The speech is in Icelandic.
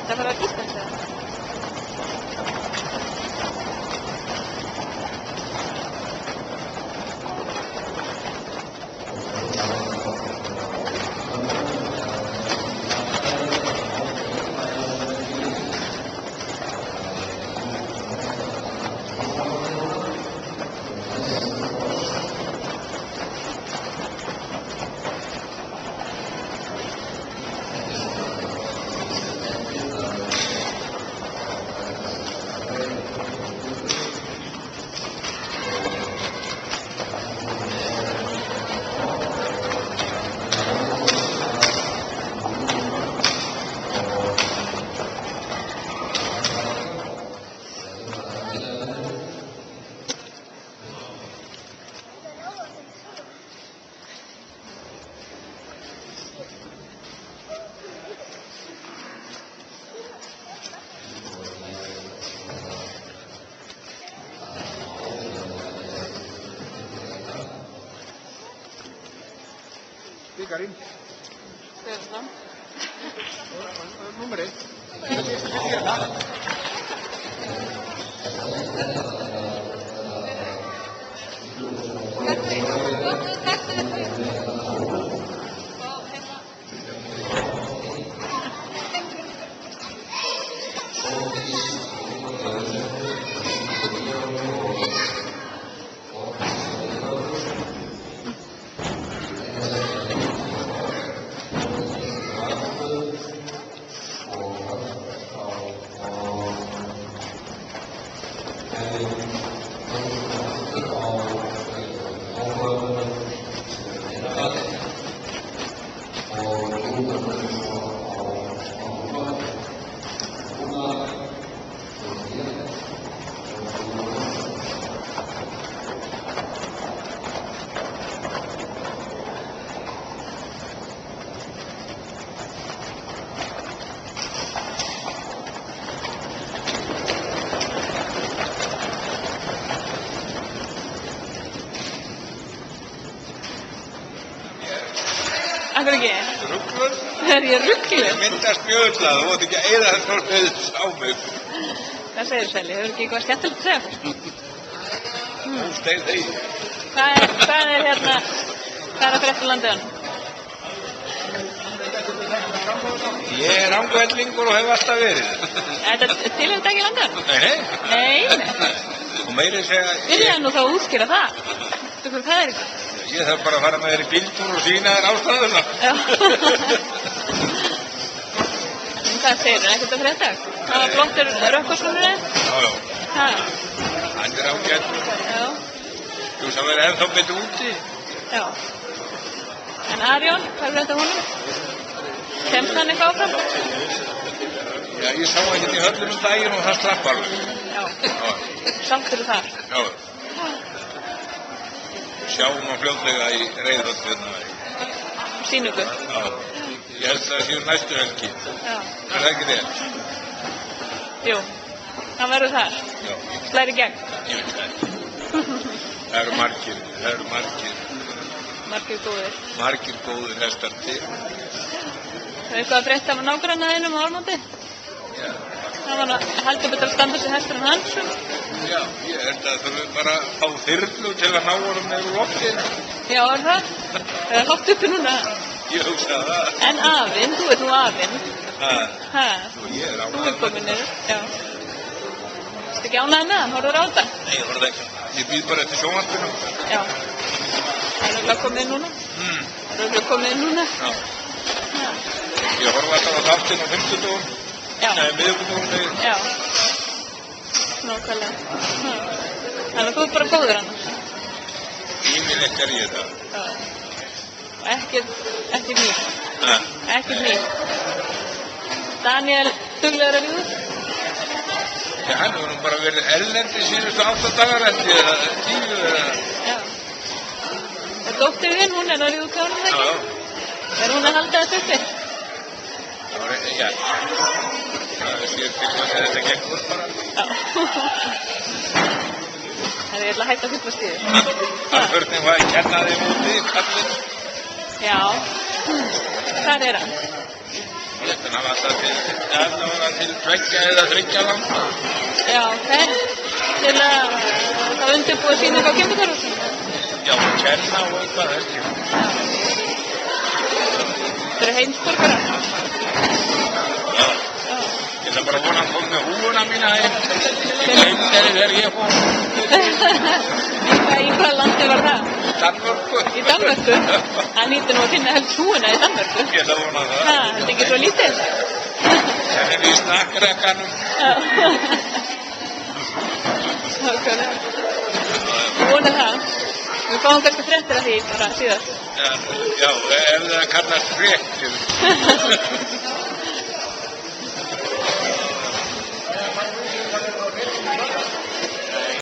Það fara á íslensku eða? Karim. Selam. Nummer 1. Akkur ekki? Ruggluð? Er ég ruggluð? Ég myndast mjögullað, þú mátt ekki eyða það frá þess á mig. Hvað segir Selli? Hefur ekki eitthvað skemmtilegt að segja? Þú steig þeir. Hvað er hérna, hvað er að frétta í landinu? Ég er rangvellingur og hef alltaf verið. Er þetta tilhengd ekki í landinu? Nei. Nei. Og meiri segja... Byrjaði nú þá að útskýra það. Þú hvað það er ekki? Ég þarf bara að fara með þér í bíltúr og sína þér ástæðuna. Já. Hvað segir þú? Ekkert að frétta? Það var flottur rökkurskónur eða? Já. Hæ? Hann er ágættur. Já. Þú sem verður ennþá betur úti. Já. En Arjón, hvað er þetta honum? Kemst hann eitthvað áfram? Já, ég sá ekkert í höllum daginn og það slapp alveg. Já. Sáttur þar? Já. Sjáum á fljótlega í Reiðholt hérna. Sýningu? Já. Ég held að það séu næstu helgi. Já. Er það ekki rétt? Jú. Hann verður þar? Já. Slæri gegn? Ég veit það. Það eru margir. Margir góðir. Margir góðir hestar til. Það er eitthvað að frétta af nágrannaðinum á Ármóti? Já. Það var heldur betur að standa sig hesturinn hans. Já, ég held að það er bara á þyrlu til að ná honum nefnir loftinu. Já, er það? Það er hátt uppi núna. Ég hugsa það. En afinn, þú ert nú afinn. Hæ? Ég er ánægður. Þú ert komin niður, já. Ertu ekki ánægður með hann? Horfður á þetta? Nei, ég horfði ekki. Ég býð bara eftir sjónvarpinu. Já. Það er örugglega komið inn núna? Það er örugglega komið inn núna? Já. Ég horfði alltaf á þáttinn á 50 dögum. Já. Nei, miðvikudögum segir. Já. Nákvæmlega. Þannig að þú ert bara góður annars. Yfirleitt er ég það. Já. Ekkert nýtt. Ekkert nýtt. Daniel, duglegur að líður? Já, hann hefur nú bara verið erlendi síðustu 8 dagar eftir eða 10 eða... Já. Og dóttir þinn, hún er að líða kárnum ekki? Já. Er hún að halda þetta uppi? Já. Það er sér til að þetta gengur bara. Já. að ég ætla að hætta fulla stíði. Það fyrir var að kenna þeim úti, kallinn. Já, þar er hann. Þannig að það var til 2 eða 3 landa. Já, ok. Til að það undirbúa sýningu á Kempitorfhúsinu. Já, kenna og eitthvað ekki. Þetta eru heimsborgarar. Já. Ég ætla bara að vona að koma með húfuna mína heim. Ég gleymdi henni þegar ég fór. Í hvaða landi var það? Danmörku. Í Danmörku? Það nýtti nú að finna helst húfuna í Danmörku. Ég ætla að vona það. Þetta er ekki svo lítið. Það er í snakkrekkanum. Nákvæmlega. Ég vona það. Við fáum kannski fréttir af því bara síðast. Já, ef það kannast fréttir.